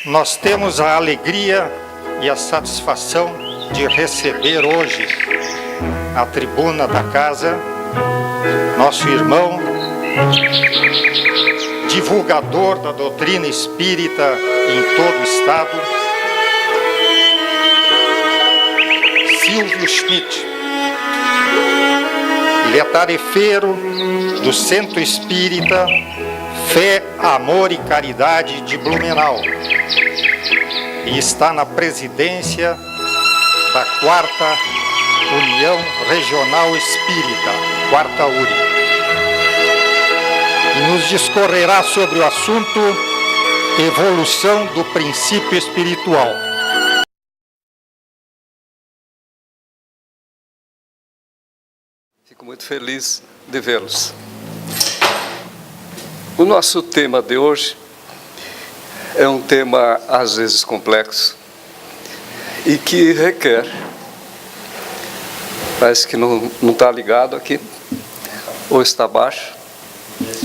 Nós temos a alegria e a satisfação de receber hoje à tribuna da casa nosso irmão, divulgador da doutrina espírita em todo o estado, Silvio Schmidt. Ele é tarefeiro do Centro Espírita Fé, Amor e Caridade de Blumenau e está na presidência da 4ª União Regional Espírita, 4ª URI. E nos discorrerá sobre o assunto evolução do princípio espiritual. Fico muito feliz de vê-los. O nosso tema de hoje é um tema às vezes complexo e que requer, parece que não está ligado aqui, ou está baixo,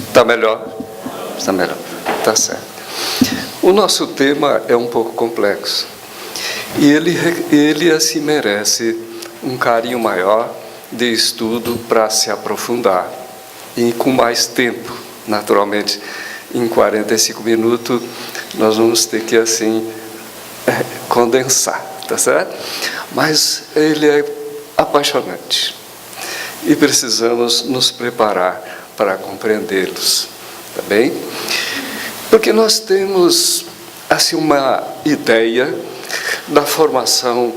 está melhor, está certo. O nosso tema é um pouco complexo e ele assim merece um carinho maior de estudo para se aprofundar e com mais tempo. Naturalmente, em 45 minutos, nós vamos ter que, assim, condensar, tá certo? Mas ele é apaixonante e precisamos nos preparar para compreendê-los, tá bem? Porque nós temos, assim, uma ideia da formação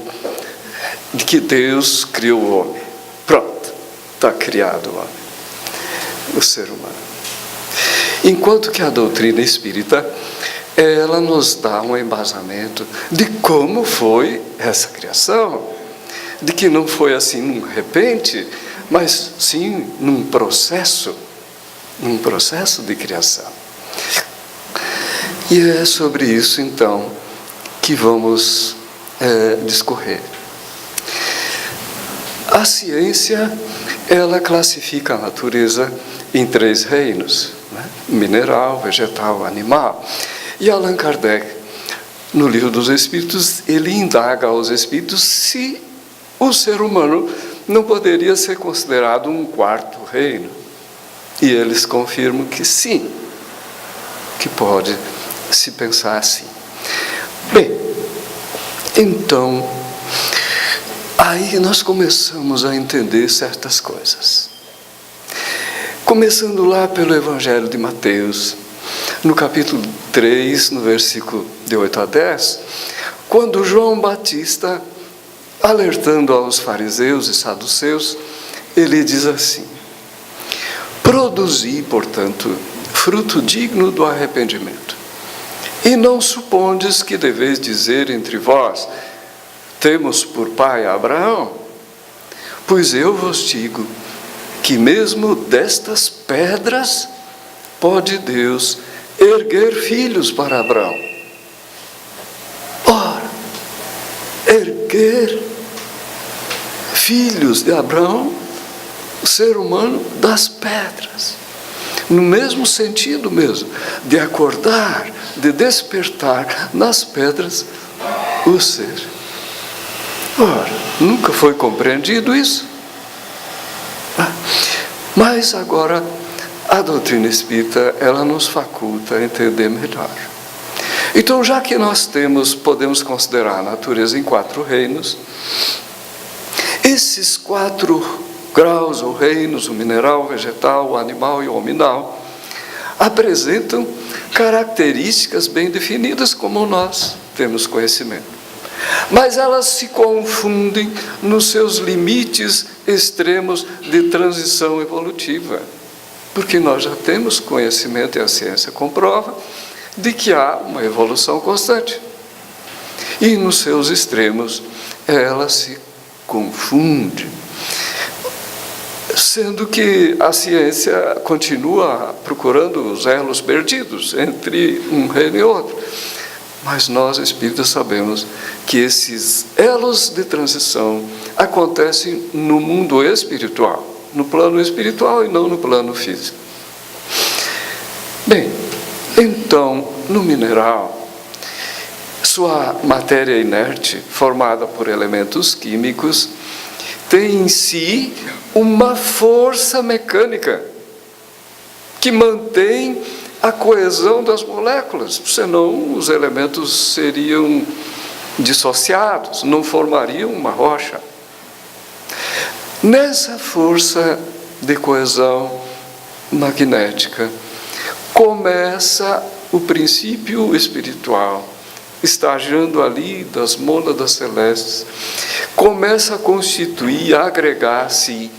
de que Deus criou o homem. Pronto, está criado o homem, o ser humano. Enquanto que a doutrina espírita, ela nos dá um embasamento de como foi essa criação, de que não foi assim de repente, mas sim num processo de criação. E é sobre isso, então, que vamos discorrer. A ciência, ela classifica a natureza em 3 reinos, né? Mineral, vegetal, animal. E Allan Kardec, no Livro dos Espíritos, ele indaga aos espíritos se o ser humano não poderia ser considerado um 4º reino. E eles confirmam que sim, que pode se pensar assim. Bem, então, aí nós começamos a entender certas coisas. Começando lá pelo Evangelho de Mateus, no capítulo 3, no versículo de 8 a 10, quando João Batista, alertando aos fariseus e saduceus, ele diz assim: produzi, portanto, fruto digno do arrependimento. E não supondes que deveis dizer entre vós, temos por pai Abraão? Pois eu vos digo que mesmo destas pedras pode Deus erguer filhos para Abraão. Ora, erguer filhos de Abraão, o ser humano, das pedras. No mesmo sentido mesmo, de acordar, de despertar nas pedras o ser. Ora, nunca foi compreendido isso? Mas agora a doutrina espírita, ela nos faculta a entender melhor. Então, já que nós podemos considerar a natureza em 4 reinos, esses 4 graus ou reinos, o mineral, o vegetal, o animal e o hominal, apresentam características bem definidas como nós temos conhecimento. Mas elas se confundem nos seus limites extremos de transição evolutiva. Porque nós já temos conhecimento, e a ciência comprova, de que há uma evolução constante. E nos seus extremos, ela se confunde. Sendo que a ciência continua procurando os elos perdidos entre um reino e outro. Mas nós, espíritas, sabemos que esses elos de transição acontecem no mundo espiritual, no plano espiritual e não no plano físico. Bem, então, no mineral, sua matéria inerte, formada por elementos químicos, tem em si uma força mecânica que mantém a coesão das moléculas, senão os elementos seriam dissociados, não formariam uma rocha. Nessa força de coesão magnética começa o princípio espiritual, estagiando ali das mônadas celestes, começa a constituir, a agregar-se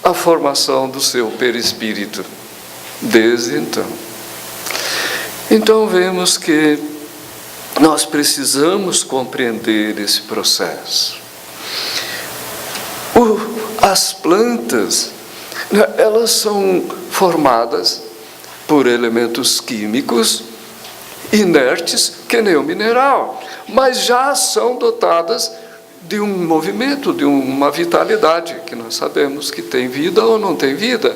a formação do seu perispírito. Desde então. Então vemos que nós precisamos compreender esse processo. As plantas, elas são formadas por elementos químicos inertes, que nem o mineral, mas já são dotadas de um movimento, de uma vitalidade, que nós sabemos que tem vida ou não tem vida.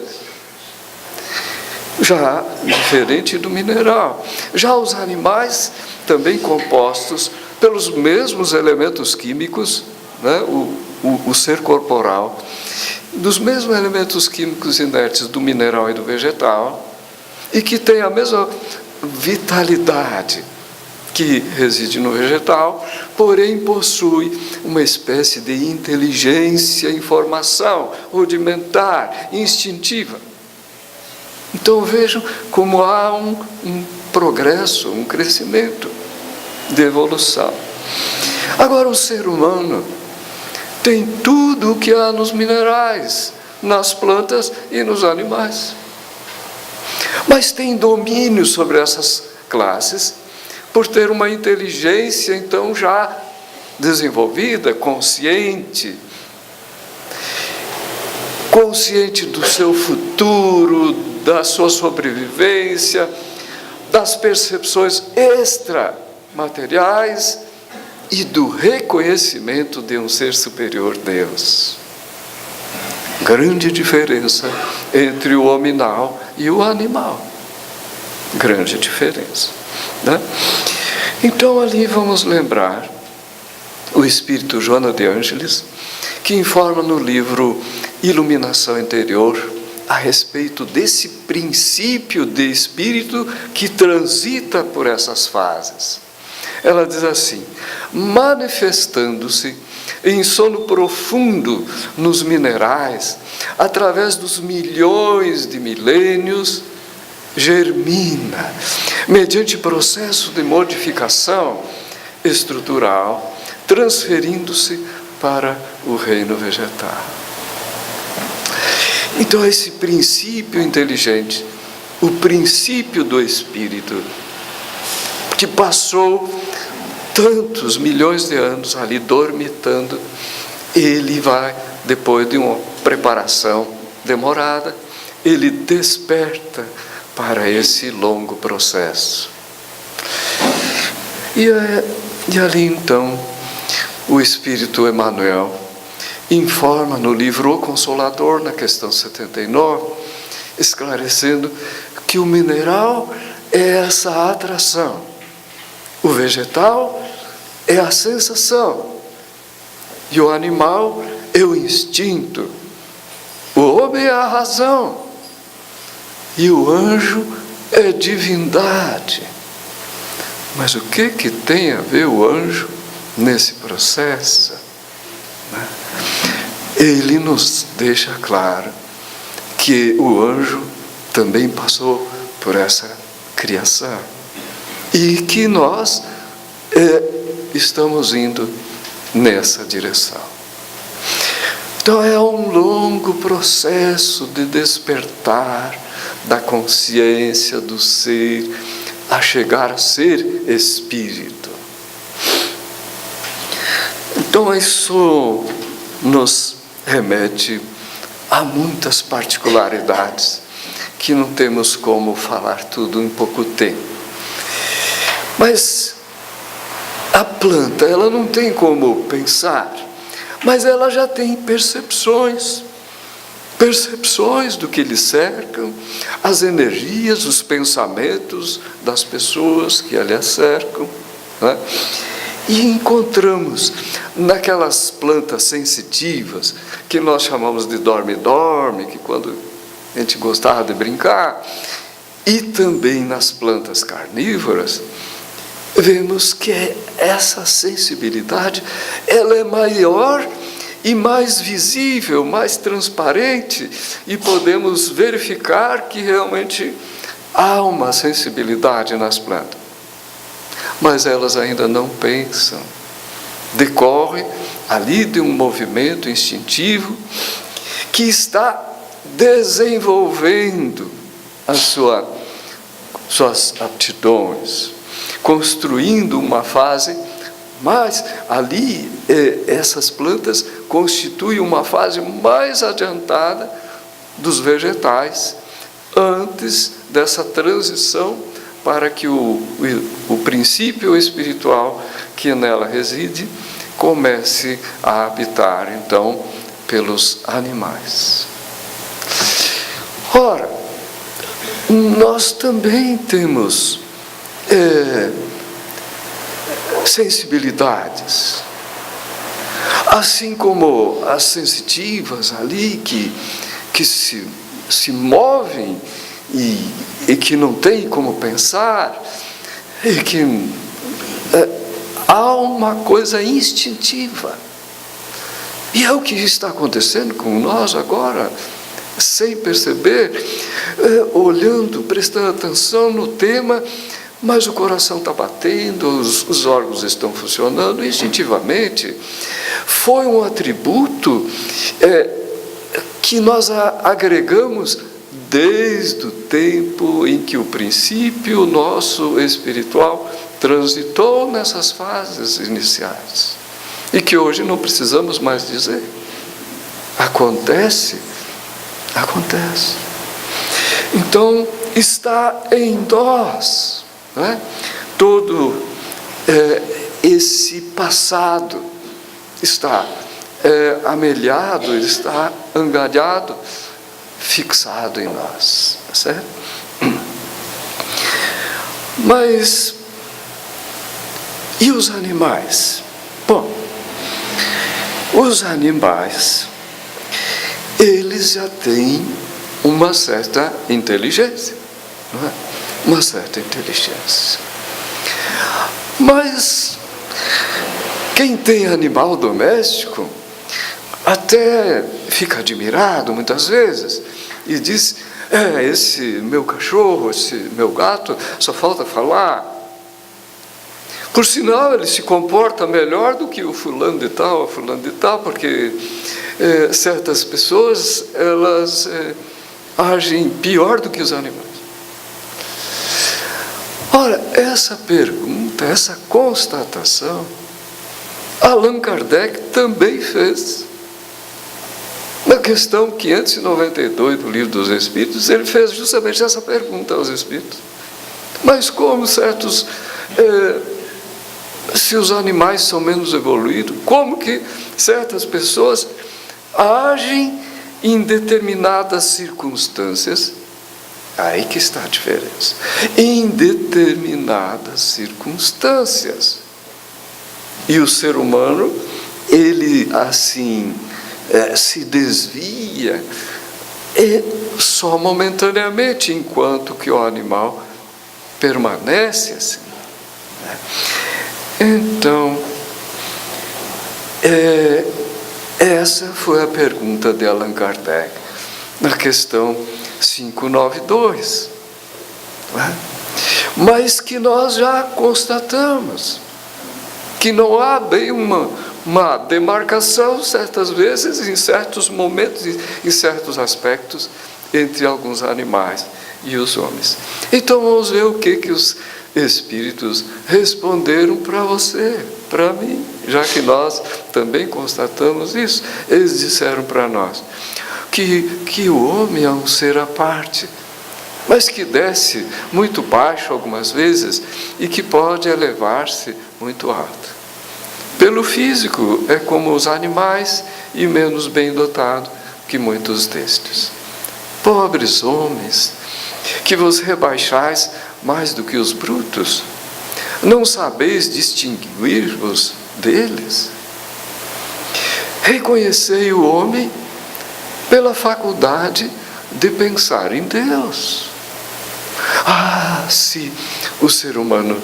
Já diferente do mineral. Já os animais, também compostos pelos mesmos elementos químicos, né? o ser corporal, dos mesmos elementos químicos inertes do mineral e do vegetal, e que tem a mesma vitalidade que reside no vegetal, porém possui uma espécie de inteligência, informação rudimentar, instintiva. Então vejam como há um progresso, um crescimento de evolução. Agora o ser humano tem tudo o que há nos minerais, nas plantas e nos animais. Mas tem domínio sobre essas classes por ter uma inteligência então já desenvolvida, consciente do seu futuro, da sua sobrevivência, das percepções extramateriais e do reconhecimento de um ser superior, Deus. Grande diferença entre o hominal e o animal. Grande diferença, né? Então ali vamos lembrar o espírito Joana de Ângeles, que informa no livro Iluminação Interior a respeito desse princípio de espírito que transita por essas fases. Ela diz assim: manifestando-se em sono profundo nos minerais, através dos milhões de milênios, germina, mediante processo de modificação estrutural, transferindo-se para o reino vegetal. Então esse princípio inteligente, o princípio do espírito, que passou tantos milhões de anos ali dormitando, ele vai, depois de uma preparação demorada, ele desperta para esse longo processo. E ali então, o Espírito Emmanuel informa no livro O Consolador, na questão 79, esclarecendo que o mineral é essa atração, o vegetal é a sensação, e o animal é o instinto, o homem é a razão, e o anjo é divindade. Mas o que tem a ver o anjo nesse processo? Ele nos deixa claro que o anjo também passou por essa criação e que nós estamos indo nessa direção. Então é um longo processo de despertar da consciência do ser a chegar a ser espírito. Então isso nos remete a muitas particularidades que não temos como falar tudo em pouco tempo. Mas a planta, ela não tem como pensar, mas ela já tem percepções do que lhe cercam, as energias, os pensamentos das pessoas que ali a cercam, né? E encontramos naquelas plantas sensitivas, que nós chamamos de dorme-dorme, que quando a gente gostava de brincar, e também nas plantas carnívoras, vemos que essa sensibilidade, ela é maior e mais visível, mais transparente, e podemos verificar que realmente há uma sensibilidade nas plantas. Mas elas ainda não pensam. Decorre ali de um movimento instintivo que está desenvolvendo suas aptidões, construindo uma fase, mas ali essas plantas constituem uma fase mais adiantada dos vegetais, antes dessa transição para que o princípio espiritual que nela reside comece a habitar, então, pelos animais. Ora, nós também temos sensibilidades, assim como as sensitivas ali que se movem e que não tem como pensar, e que há uma coisa instintiva. E é o que está acontecendo com nós agora, sem perceber, olhando, prestando atenção no tema, mas o coração está batendo, os órgãos estão funcionando instintivamente. Foi um atributo que nós agregamos desde o tempo em que o princípio nosso espiritual transitou nessas fases iniciais. E que hoje não precisamos mais dizer. Acontece. Então, está em nós, né? Todo esse passado está amelhado, está angariado, fixado em nós, certo? Mas e os animais? Bom, os animais, eles já têm uma certa inteligência, não é? Uma certa inteligência. Mas quem tem animal doméstico até fica admirado muitas vezes e diz: esse meu cachorro, esse meu gato, só falta falar. Por sinal, ele se comporta melhor do que o fulano de tal, porque certas pessoas, elas agem pior do que os animais. Ora, essa pergunta, essa constatação, Allan Kardec também fez. Na questão 592 do Livro dos Espíritos, ele fez justamente essa pergunta aos Espíritos. Mas como certos... se os animais são menos evoluídos, como que certas pessoas agem em determinadas circunstâncias? Aí que está a diferença. Em determinadas circunstâncias. E o ser humano, ele assim se desvia só momentaneamente, enquanto que o animal permanece assim. Então, essa foi a pergunta de Allan Kardec, na questão 592. Mas que nós já constatamos que não há bem uma demarcação, certas vezes, em certos momentos, em certos aspectos, entre alguns animais e os homens. Então, vamos ver o que os Espíritos responderam para você, para mim, já que nós também constatamos isso. Eles disseram para nós que o homem é um ser à parte, mas que desce muito baixo algumas vezes e que pode elevar-se muito alto. Pelo físico, é como os animais e menos bem dotado que muitos destes. Pobres homens, que vos rebaixais mais do que os brutos, Não sabeis distinguir-vos deles? Reconhecei o homem pela faculdade de pensar em Deus. Ah, se o ser humano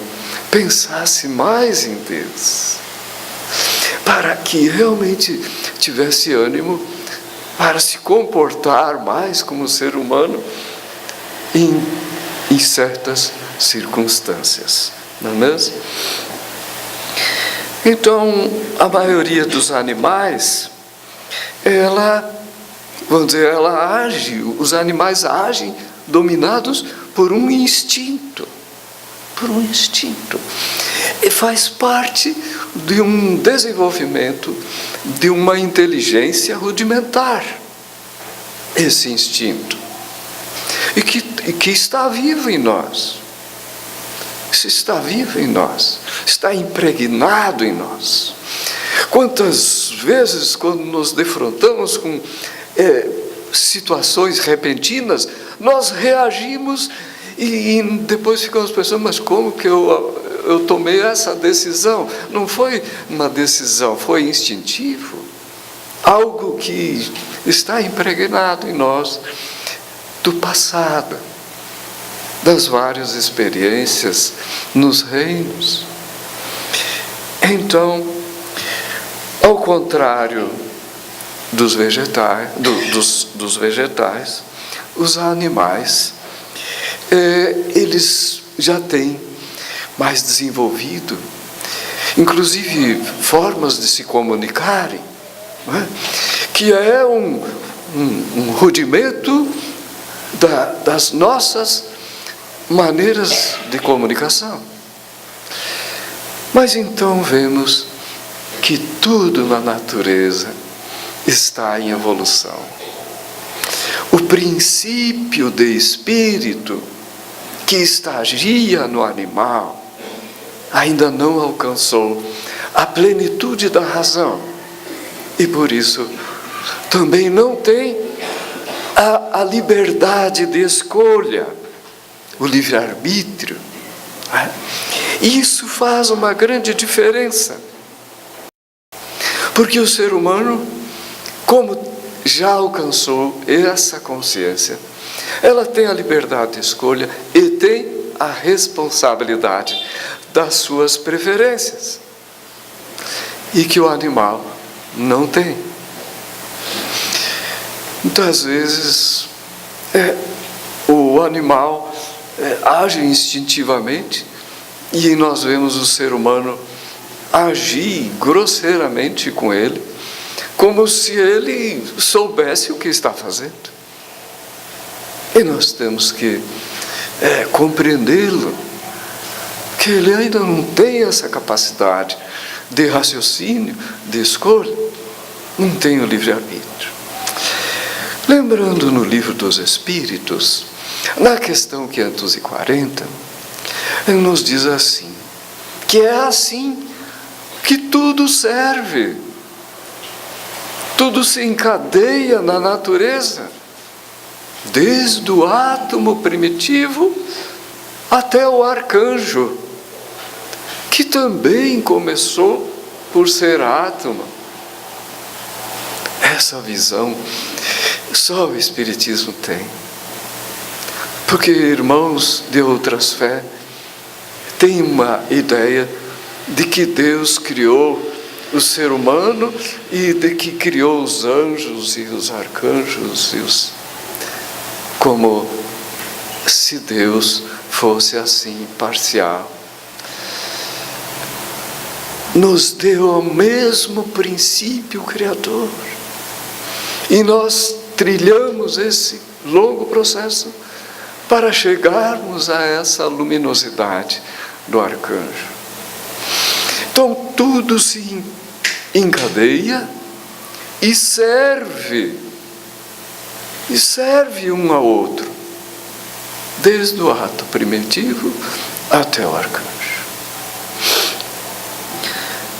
pensasse mais em Deus, para que realmente tivesse ânimo para se comportar mais como ser humano em certas circunstâncias, não é mesmo? Então, a maioria dos animais, ela age, os animais agem dominados por um instinto, e faz parte de um desenvolvimento de uma inteligência rudimentar, esse instinto, e que está vivo em nós. Isso está vivo em nós, está impregnado em nós. Quantas vezes, quando nos defrontamos com situações repentinas, nós reagimos e depois ficamos pensando, mas como que eu tomei essa decisão? Não foi uma decisão, foi instintivo. Algo que está impregnado em nós do passado, das várias experiências nos reinos. Então, ao contrário dos vegetais, os animais, eles já têm mais desenvolvido, inclusive formas de se comunicarem, não é? Que é um rudimento das nossas maneiras de comunicação. Mas então vemos que tudo na natureza está em evolução. O princípio de espírito que estagia no animal ainda não alcançou a plenitude da razão e por isso também não tem a liberdade de escolha, o livre-arbítrio. Isso faz uma grande diferença, porque o ser humano, como já alcançou essa consciência, ela tem a liberdade de escolha e tem a responsabilidade das suas preferências, e que o animal não tem. Muitas vezes o animal age instintivamente e nós vemos o ser humano agir grosseiramente com ele, como se ele soubesse o que está fazendo. E nós temos que compreendê-lo, que ele ainda não tem essa capacidade de raciocínio, de escolha, não tem o livre-arbítrio. Lembrando no Livro dos Espíritos, na questão 540, ele nos diz assim, que é assim que tudo serve, tudo se encadeia na natureza, desde o átomo primitivo até o arcanjo, que também começou por ser átomo. Essa visão só o Espiritismo tem, porque irmãos de outras fés têm uma ideia de que Deus criou o ser humano e de que criou os anjos e os arcanjos, como se Deus fosse assim parcial. Nos deu o mesmo princípio criador e nós trilhamos esse longo processo para chegarmos a essa luminosidade do arcanjo. Então tudo se encadeia e serve um ao outro, desde o ato primitivo até o arcanjo.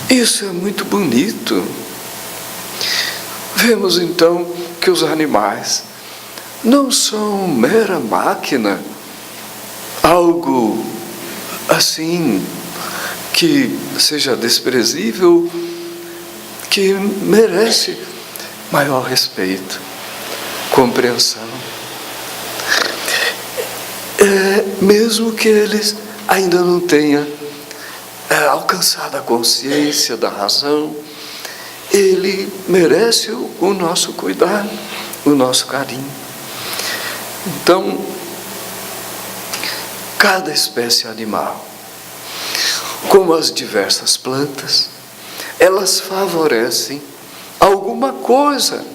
Isso é muito bonito. Vemos então que os animais não são mera máquina, algo assim que seja desprezível, que merece maior respeito, compreensão. Mesmo que eles ainda não tenham alcançado a consciência da razão, ele merece o nosso cuidado, o nosso carinho. Então, cada espécie animal, como as diversas plantas, elas favorecem alguma coisa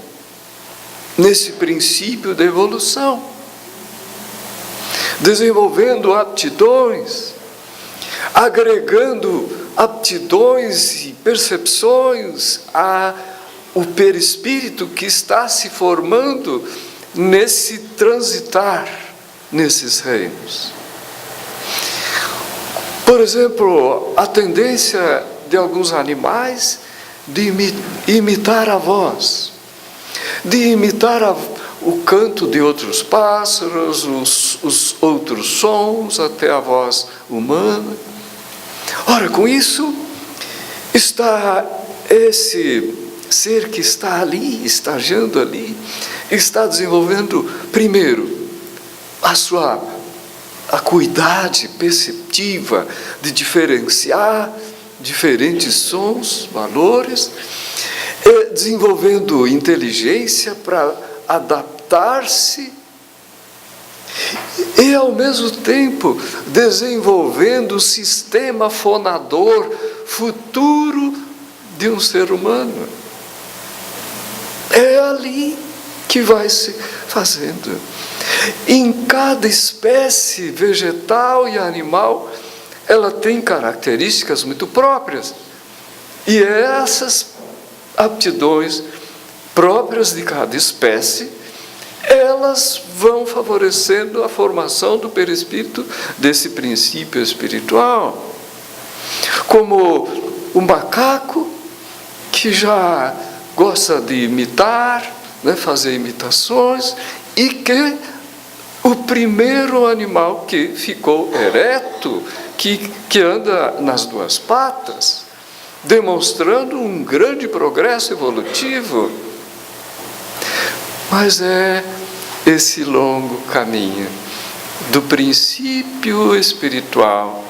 nesse princípio da evolução, desenvolvendo aptidões, agregando aptidões e percepções ao perispírito que está se formando nesse transitar nesses reinos. Por exemplo, a tendência de alguns animais de imitar a voz, de imitar o canto de outros pássaros, os outros sons, até a voz humana. Ora, com isso, está esse ser que está ali, estagiando ali, está desenvolvendo, primeiro, a acuidade perceptiva de diferenciar diferentes sons, valores, desenvolvendo inteligência para adaptar-se e, ao mesmo tempo, desenvolvendo o sistema fonador futuro de um ser humano. É ali que vai se fazendo. Em cada espécie vegetal e animal, ela tem características muito próprias. E essas aptidões próprias de cada espécie, elas vão favorecendo a formação do perispírito desse princípio espiritual. Como o macaco, que já gosta de imitar, fazer imitações, e que o primeiro animal que ficou ereto, que anda nas duas patas, demonstrando um grande progresso evolutivo. Mas é esse longo caminho do princípio espiritual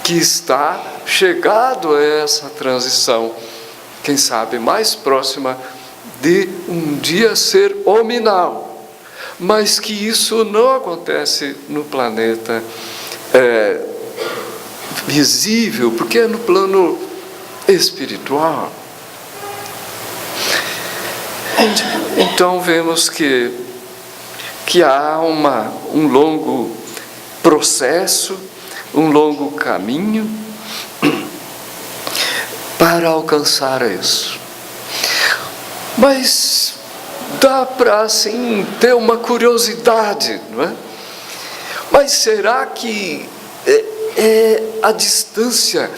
que está chegado a essa transição, quem sabe mais próxima de um dia ser hominal, mas que isso não acontece no planeta visível, porque é no plano espiritual. Então vemos que há um longo processo, um longo caminho para alcançar isso. Mas dá para, assim, ter uma curiosidade, não é? Mas será que a distância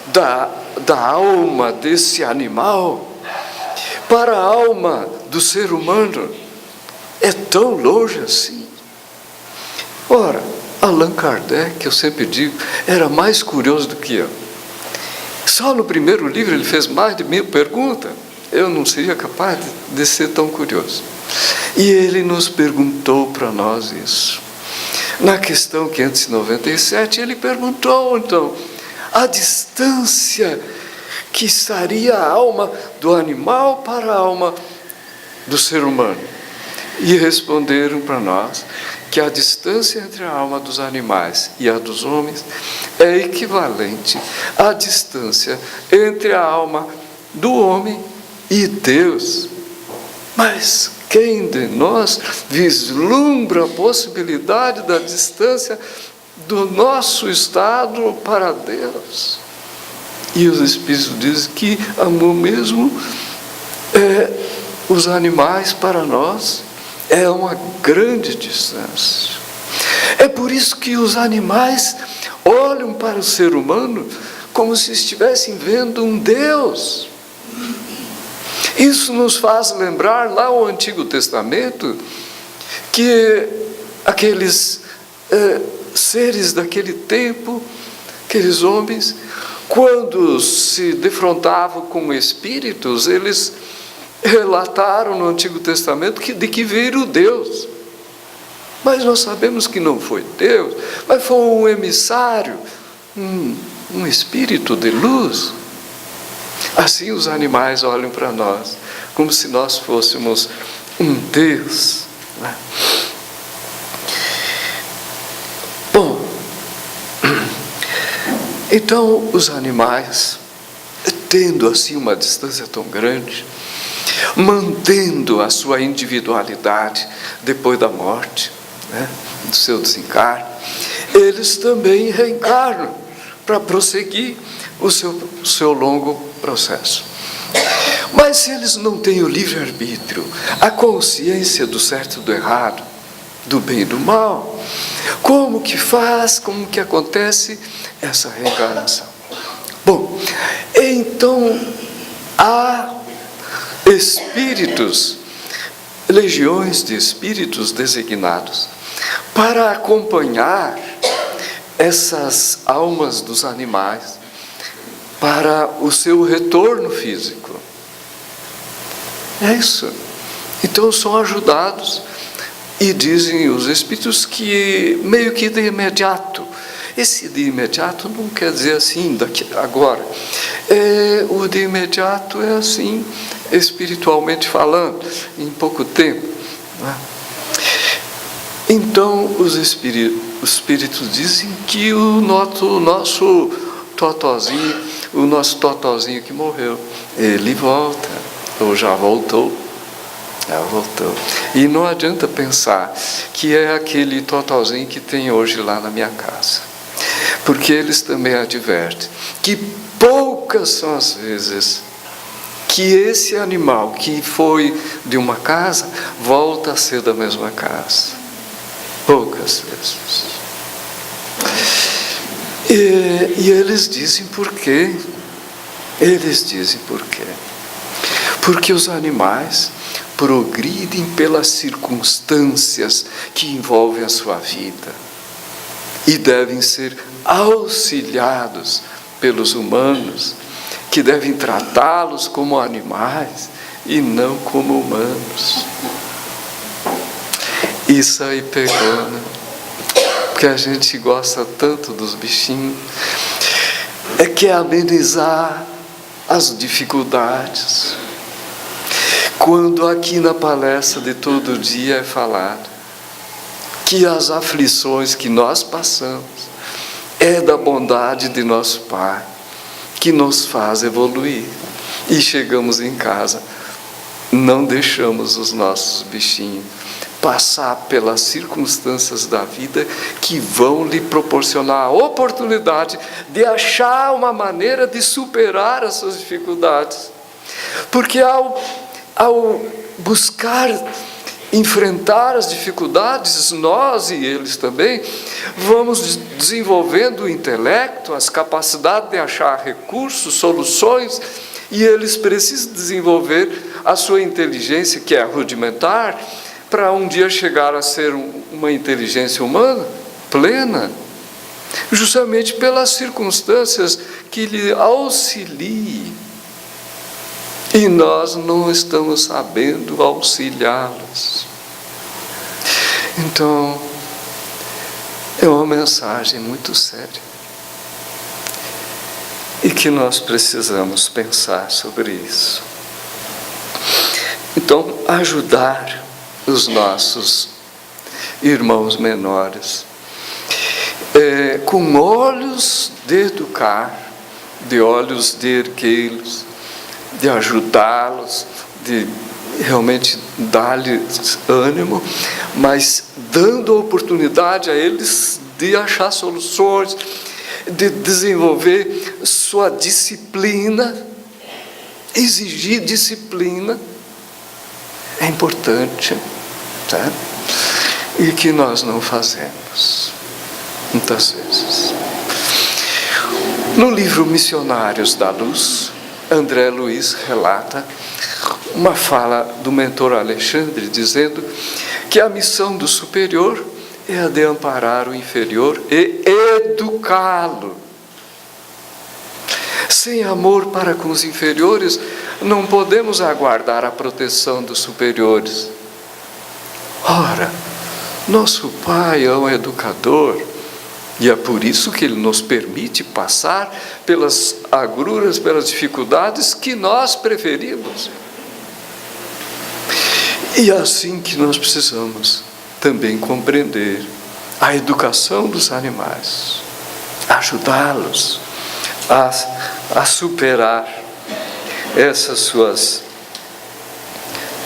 da alma desse animal para a alma do ser humano é tão longe assim? Ora, Allan Kardec, eu sempre digo, era mais curioso do que eu. Só no primeiro livro ele fez mais de 1000 perguntas. Eu não seria capaz de ser tão curioso. E ele nos perguntou para nós isso. Na questão 597, ele perguntou, então, a distância que estaria a alma do animal para a alma do ser humano. E responderam para nós que a distância entre a alma dos animais e a dos homens é equivalente à distância entre a alma do homem e Deus. Mas quem de nós vislumbra a possibilidade da distância do nosso estado para Deus? E os Espíritos dizem que amor mesmo os animais para nós é uma grande distância. É por isso que os animais olham para o ser humano como se estivessem vendo um Deus. Isso nos faz lembrar lá o Antigo Testamento, que aqueles seres daquele tempo, aqueles homens, quando se defrontavam com espíritos, eles relataram no Antigo Testamento de que veio Deus. Mas nós sabemos que não foi Deus, mas foi um emissário, um espírito de luz. Assim os animais olham para nós, como se nós fôssemos um Deus. Bom, então os animais, tendo assim uma distância tão grande, mantendo a sua individualidade depois da morte, do seu desencarne, eles também reencarnam para prosseguir o seu longo processo. Mas se eles não têm o livre-arbítrio, a consciência do certo e do errado, do bem e do mal, como que acontece essa reencarnação? Bom, então há espíritos, legiões de espíritos designados para acompanhar essas almas dos animais para o seu retorno físico. É isso. Então são ajudados, e dizem os espíritos que meio que de imediato. Esse de imediato não quer dizer assim, agora. O de imediato é assim, espiritualmente falando, em pouco tempo. Então os espíritos dizem que o nosso totozinho que morreu, ele volta, ou já voltou. E não adianta pensar que é aquele totozinho que tem hoje lá na minha casa, porque eles também advertem que poucas são as vezes que esse animal que foi de uma casa volta a ser da mesma casa. Poucas vezes. E eles dizem por quê? Porque os animais progridem pelas circunstâncias que envolvem a sua vida e devem ser auxiliados pelos humanos, que devem tratá-los como animais e não como humanos. Isso aí pegou, né? Porque a gente gosta tanto dos bichinhos, quer amenizar as dificuldades. Quando aqui na palestra de todo dia é falado que as aflições que nós passamos é da bondade de nosso Pai, que nos faz evoluir. E chegamos em casa, não deixamos os nossos bichinhos passar pelas circunstâncias da vida que vão lhe proporcionar a oportunidade de achar uma maneira de superar as suas dificuldades. Porque ao buscar enfrentar as dificuldades, nós e eles também, vamos desenvolvendo o intelecto, as capacidades de achar recursos, soluções, e eles precisam desenvolver a sua inteligência, que é rudimentar, para um dia chegar a ser uma inteligência humana plena, justamente pelas circunstâncias que lhe auxiliem. E nós não estamos sabendo auxiliá-los. Então, é uma mensagem muito séria. E que nós precisamos pensar sobre isso. Então, ajudar os nossos irmãos menores com olhos de educar, de olhos de erguê-los, de ajudá-los, de realmente dar-lhes ânimo, mas dando a oportunidade a eles de achar soluções, de desenvolver sua disciplina. Exigir disciplina é importante, tá? E que nós não fazemos, muitas vezes. No livro Missionários da Luz, André Luiz relata uma fala do mentor Alexandre, dizendo que a missão do superior é a de amparar o inferior e educá-lo. Sem amor para com os inferiores, não podemos aguardar a proteção dos superiores. Ora, nosso Pai é um educador, e é por isso que Ele nos permite passar pelas agruras, pelas dificuldades que nós preferimos. E é assim que nós precisamos também compreender a educação dos animais, ajudá-los a superar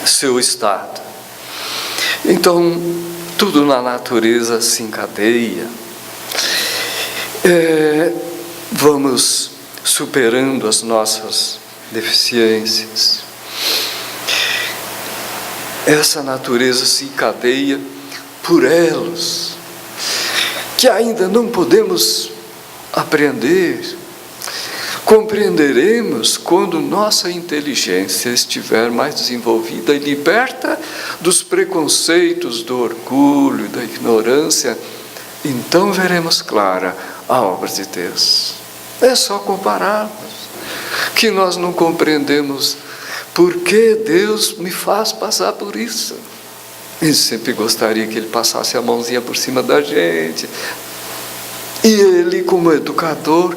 seu estado. Então, tudo na natureza se encadeia. Vamos superando as nossas deficiências. Essa natureza se encadeia por elos que ainda não podemos apreender. Compreenderemos quando nossa inteligência estiver mais desenvolvida e liberta dos preconceitos, do orgulho, da ignorância. Então veremos clara a obra de Deus. É só compararmos que nós não compreendemos por que Deus me faz passar por isso. Ele sempre gostaria que Ele passasse a mãozinha por cima da gente. E Ele, como educador,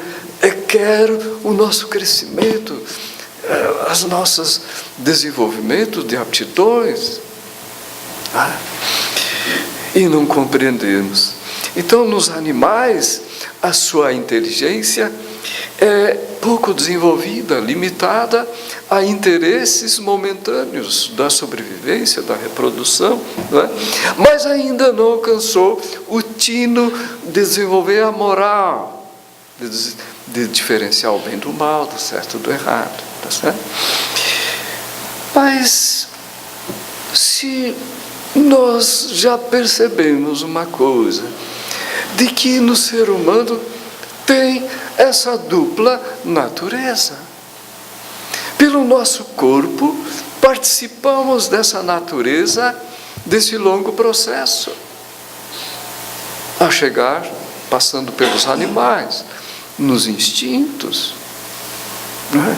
quer o nosso crescimento, os nossos desenvolvimentos de aptidões. E não compreendemos. Então, nos animais, a sua inteligência é pouco desenvolvida, limitada a interesses momentâneos da sobrevivência, da reprodução, não é? Mas ainda não alcançou o tino de desenvolver a moral, de diferenciar o bem do mal, do certo do errado, tá certo? Mas se nós já percebemos uma coisa, de que no ser humano tem essa dupla natureza. Pelo nosso corpo, participamos dessa natureza, desse longo processo, a chegar, passando pelos animais, nos instintos, não é?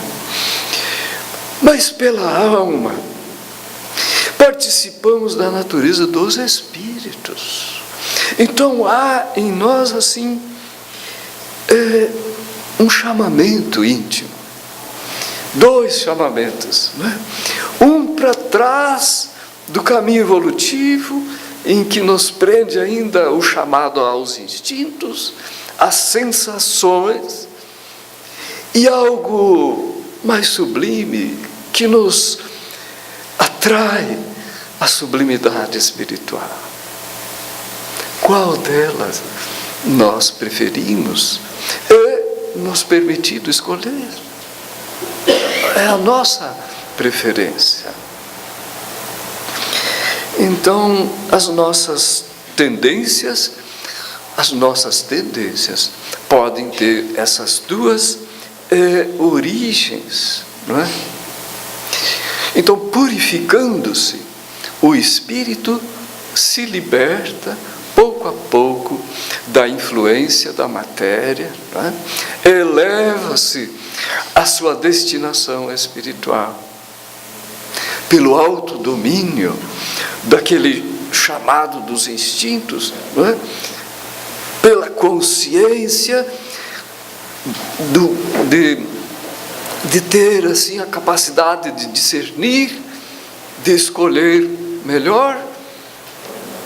Mas pela alma, participamos da natureza dos espíritos. Então há em nós assim um chamamento íntimo, dois chamamentos, não é? Um para trás do caminho evolutivo, em que nos prende ainda o chamado aos instintos, às sensações, e algo mais sublime que nos atrai à sublimidade espiritual. Qual delas nós preferimos? É nos permitido escolher. É a nossa preferência. Então, as nossas tendências podem ter essas duas origens, não é? Então, purificando-se, o espírito se liberta pouco a pouco da influência da matéria, não é? Eleva-se a sua destinação espiritual pelo autodomínio daquele chamado dos instintos, não é? Pela consciência de ter assim a capacidade de discernir, de escolher melhor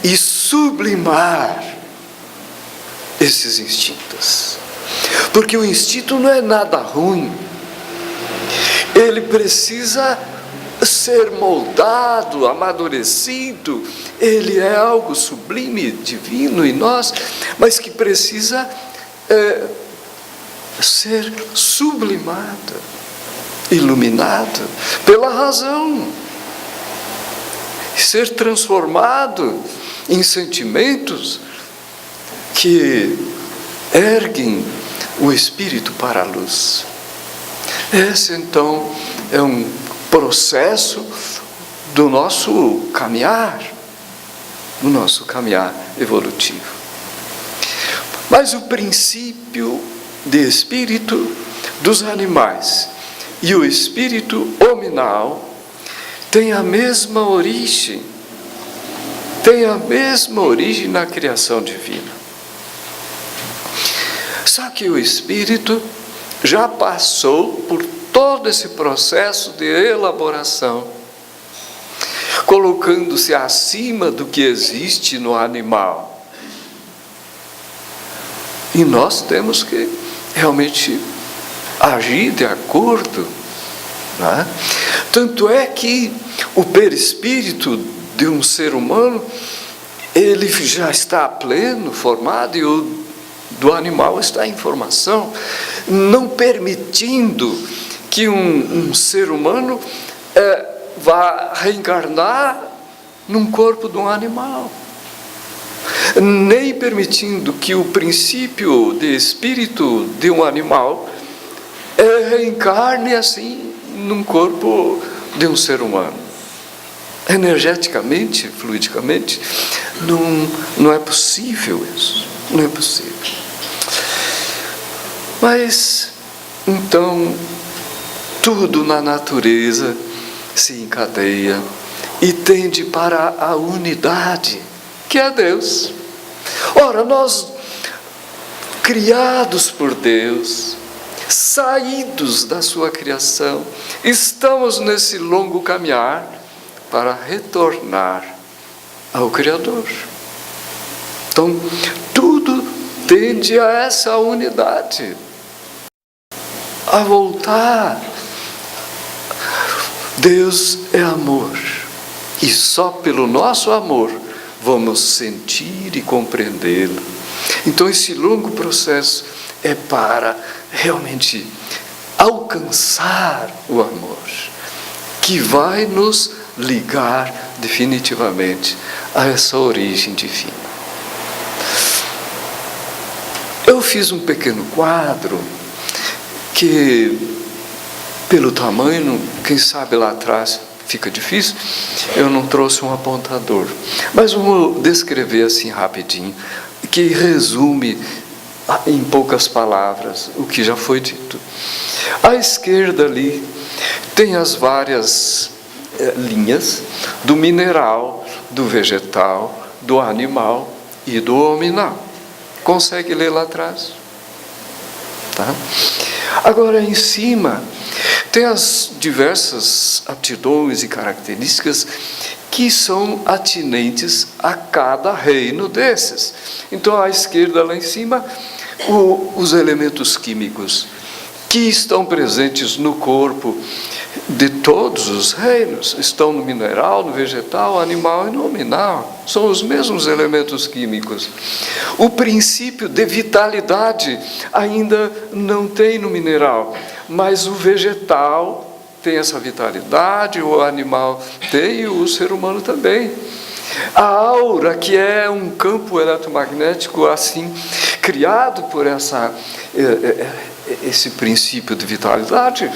e sublimar esses instintos. Porque o instinto não é nada ruim. Ele precisa ser moldado, amadurecido. Ele é algo sublime, divino em nós, mas que precisa ser sublimado, iluminado pela razão, ser transformado em sentimentos que erguem o espírito para a luz. Esse então é um processo do nosso caminhar evolutivo. Mas o princípio de espírito dos animais e o espírito hominal têm a mesma origem. Tem a mesma origem na criação divina. Só que o espírito já passou por todo esse processo de elaboração, colocando-se acima do que existe no animal. E nós temos que realmente agir de acordo, não é? Tanto é que o perispírito de um ser humano, ele já está pleno, formado, e o do animal está em formação, não permitindo que um ser humano vá reencarnar num corpo de um animal, nem permitindo que o princípio de espírito de um animal reencarne assim num corpo de um ser humano. Energeticamente, fluidicamente, não é possível isso, não é possível. Mas, então, tudo na natureza se encadeia e tende para a unidade, que é Deus. Ora, nós, criados por Deus, saídos da sua criação, estamos nesse longo caminhar para retornar ao Criador. Então, tudo tende a essa unidade, a voltar. Deus é amor, e só pelo nosso amor vamos sentir e compreendê-lo. Então, esse longo processo é para realmente alcançar o amor, que vai nos ligar definitivamente a essa origem divina. Eu fiz um pequeno quadro que, pelo tamanho, quem sabe lá atrás fica difícil, eu não trouxe um apontador, mas vou descrever assim rapidinho, que resume em poucas palavras o que já foi dito. À esquerda ali tem as várias linhas do mineral, do vegetal, do animal e do hominal. Consegue ler lá atrás? Tá? Agora, em cima, tem as diversas aptidões e características que são atinentes a cada reino desses. Então, à esquerda, lá em cima, os elementos químicos que estão presentes no corpo de todos os reinos, estão no mineral, no vegetal, animal e no hominal. São os mesmos elementos químicos. O princípio de vitalidade ainda não tem no mineral, mas o vegetal tem essa vitalidade, o animal tem e o ser humano também. A aura, que é um campo eletromagnético assim, criado por esse princípio de vitalidade,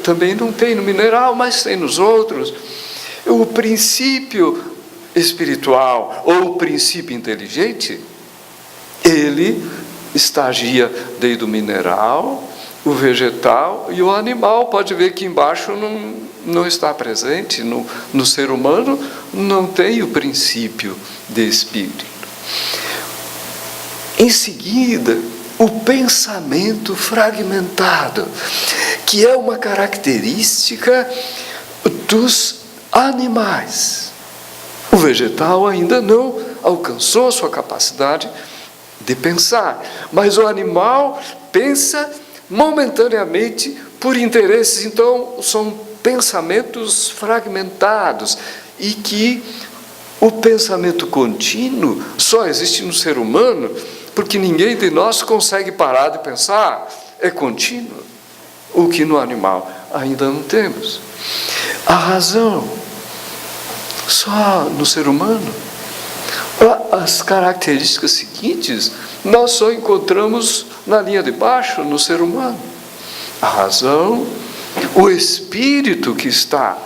também não tem no mineral, mas tem nos outros. O princípio espiritual ou o princípio inteligente, ele estagia desde o mineral, o vegetal e o animal. Pode ver que embaixo não está presente. No ser humano não tem o princípio de espírito. Em seguida, o pensamento fragmentado, que é uma característica dos animais. O vegetal ainda não alcançou a sua capacidade de pensar, mas o animal pensa momentaneamente por interesses. Então, são pensamentos fragmentados, e que o pensamento contínuo só existe no ser humano, porque ninguém de nós consegue parar de pensar, é contínuo, o que no animal ainda não temos. A razão, só no ser humano. As características seguintes nós só encontramos na linha de baixo, no ser humano. A razão, o espírito que está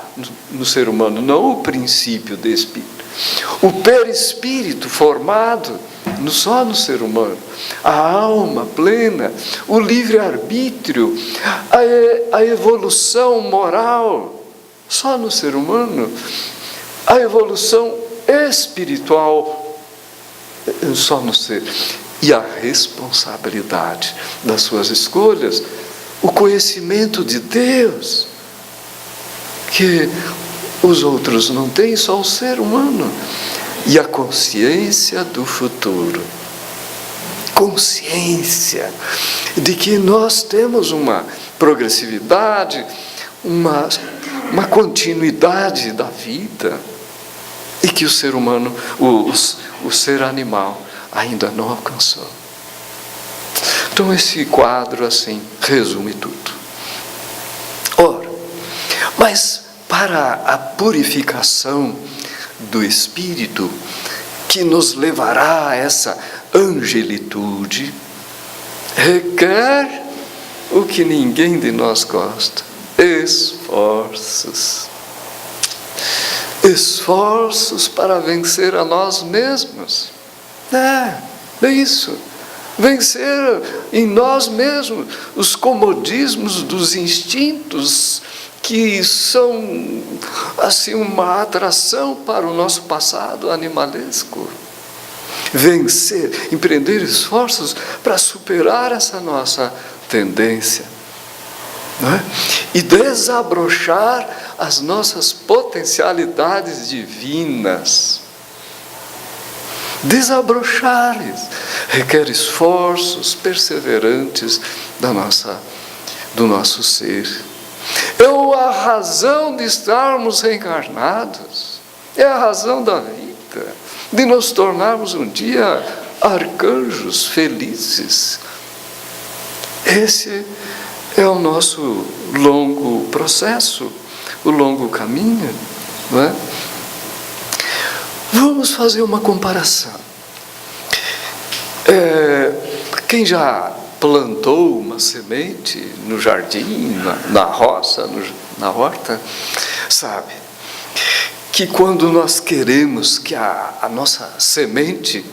no ser humano, não o princípio de espírito. O perispírito formado só no ser humano. A alma plena, o livre-arbítrio, a evolução moral, só no ser humano. A evolução espiritual, só no ser. E a responsabilidade das suas escolhas, o conhecimento de Deus, que os outros não têm, só o ser humano. E a consciência do futuro. Consciência de que nós temos uma progressividade, uma continuidade da vida, e que o ser humano, o ser animal, ainda não alcançou. Então esse quadro assim resume tudo. Ora, mas para a purificação do espírito, que nos levará a essa angelitude, requer o que ninguém de nós gosta: esforços. Esforços para vencer a nós mesmos. É isso. Vencer em nós mesmos os comodismos dos instintos, que são assim uma atração para o nosso passado animalesco. Vencer, empreender esforços para superar essa nossa tendência, não é? E desabrochar as nossas potencialidades divinas. Desabrochar requer esforços perseverantes do nosso ser. É a razão de estarmos reencarnados, é a razão da vida, de nos tornarmos um dia arcanjos felizes. Esse é o nosso longo processo, o longo caminho, não é? Vamos fazer uma comparação. Quem já plantou uma semente no jardim, na roça, na horta, sabe que quando nós queremos que a nossa semente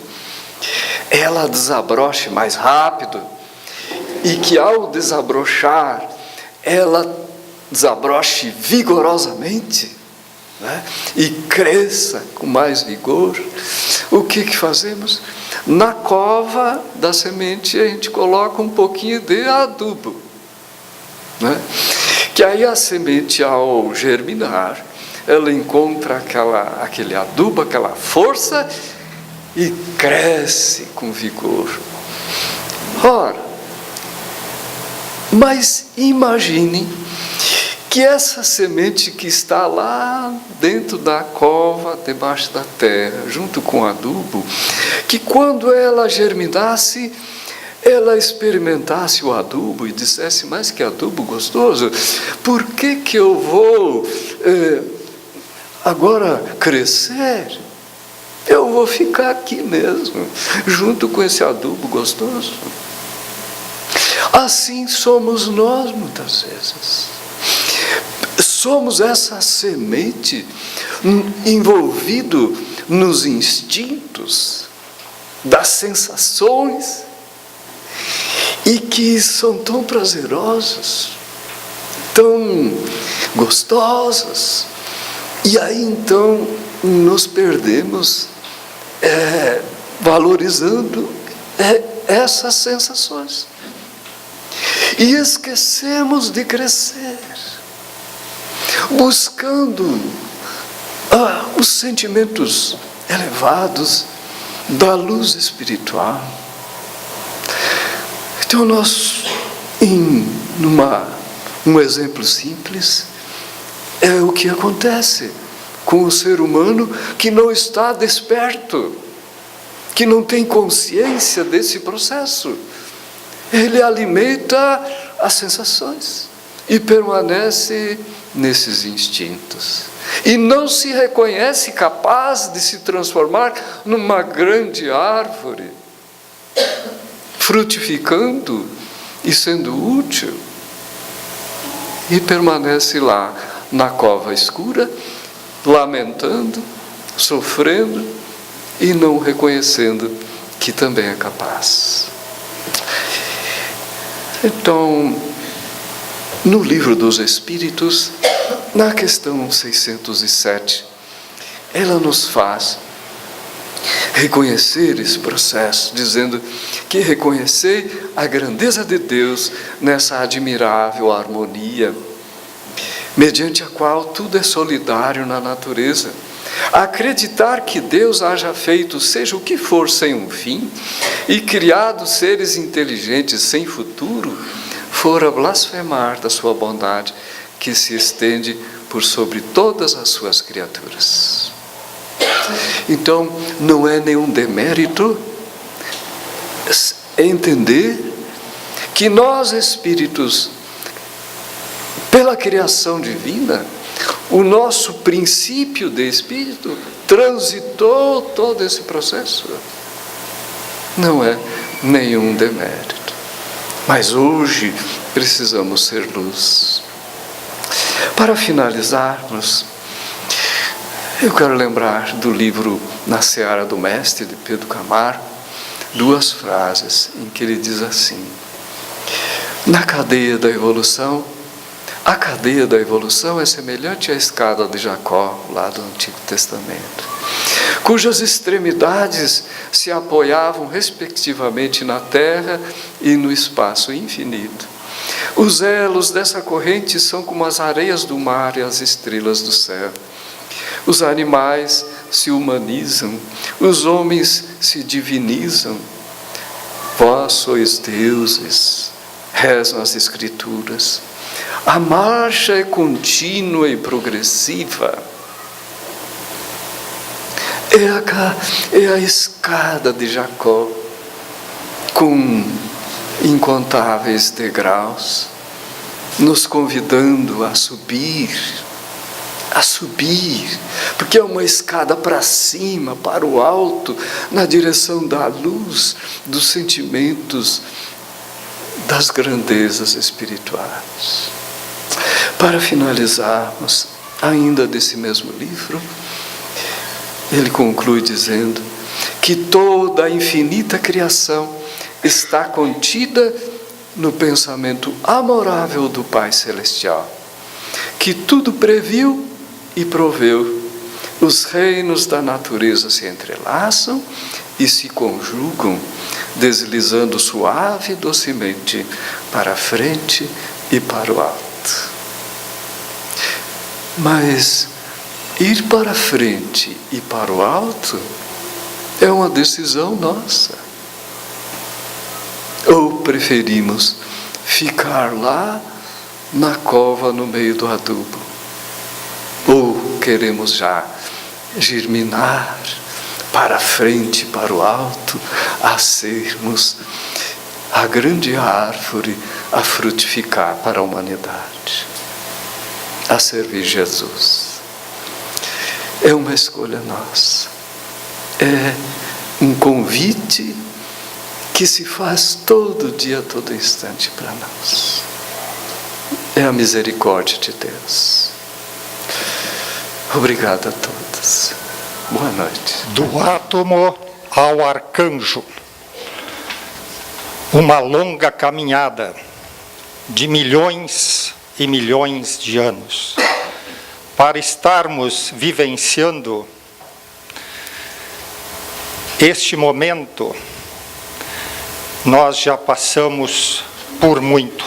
ela desabroche mais rápido, e que ao desabrochar ela desabroche vigorosamente, né? E cresça com mais vigor, o que fazemos? Na cova da semente a gente coloca um pouquinho de adubo, né? Que aí a semente, ao germinar, ela encontra aquele adubo, aquela força, e cresce com vigor. Ora, mas imagine que essa semente que está lá dentro da cova, debaixo da terra, junto com o adubo, que quando ela germinasse, ela experimentasse o adubo e dissesse: mas que adubo gostoso, por que eu vou agora crescer? Eu vou ficar aqui mesmo, junto com esse adubo gostoso. Assim somos nós muitas vezes. Somos essa semente envolvido nos instintos, das sensações, e que são tão prazerosos, tão gostosos, e aí então nos perdemos valorizando essas sensações, e esquecemos de crescer, buscando os sentimentos elevados da luz espiritual. Então nós, um exemplo simples, é o que acontece com o ser humano que não está desperto, que não tem consciência desse processo. Ele alimenta as sensações e permanece nesses instintos. E não se reconhece capaz de se transformar numa grande árvore, frutificando e sendo útil. E permanece lá, na cova escura, lamentando, sofrendo e não reconhecendo que também é capaz. Então, no Livro dos Espíritos, na questão 607, ela nos faz reconhecer esse processo, dizendo que reconhecer a grandeza de Deus nessa admirável harmonia, mediante a qual tudo é solidário na natureza. Acreditar que Deus haja feito seja o que for sem um fim e criado seres inteligentes sem futuro, fora blasfemar da sua bondade que se estende por sobre todas as suas criaturas. Então, não é nenhum demérito entender que nós, espíritos, pela criação divina, o nosso princípio de espírito transitou todo esse processo. Não é nenhum demérito. Mas hoje precisamos ser luz. Para finalizarmos, eu quero lembrar do livro Na Seara do Mestre, de Pedro Camargo, 2 frases em que ele diz assim: na cadeia da evolução, a cadeia da evolução é semelhante à escada de Jacó, lá do Antigo Testamento, cujas extremidades se apoiavam respectivamente na terra e no espaço infinito. Os elos dessa corrente são como as areias do mar e as estrelas do céu. Os animais se humanizam, os homens se divinizam. Vós sois deuses, rezam as Escrituras. A marcha contínua e progressiva. É a escada de Jacó, com incontáveis degraus, nos convidando a subir, porque é uma escada para cima, para o alto, na direção da luz, dos sentimentos, das grandezas espirituais. Para finalizarmos, ainda desse mesmo livro, ele conclui dizendo que toda a infinita criação está contida no pensamento amorável do Pai Celestial, que tudo previu e proveu. Os reinos da natureza se entrelaçam e se conjugam, deslizando suave e docemente para a frente e para o alto. Mas ir para a frente e para o alto é uma decisão nossa. Ou preferimos ficar lá na cova no meio do adubo? Ou queremos já germinar para a frente, para o alto, a sermos a grande árvore a frutificar para a humanidade, a servir Jesus? É uma escolha nossa, é um convite que se faz todo dia, todo instante para nós. É a misericórdia de Deus. Obrigado a todos. Boa noite. Do átomo ao arcanjo, uma longa caminhada de milhões e milhões de anos, para estarmos vivenciando este momento. Nós já passamos por muito,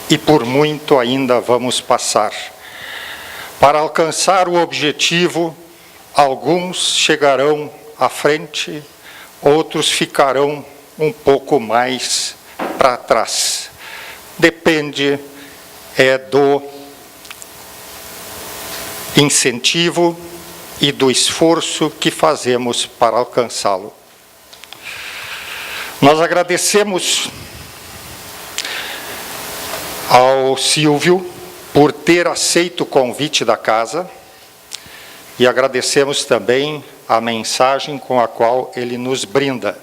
e por muito ainda vamos passar. Para alcançar o objetivo, alguns chegarão à frente, outros ficarão um pouco mais para trás. Depende do incentivo e do esforço que fazemos para alcançá-lo. Nós agradecemos ao Silvio por ter aceito o convite da casa e agradecemos também a mensagem com a qual ele nos brinda.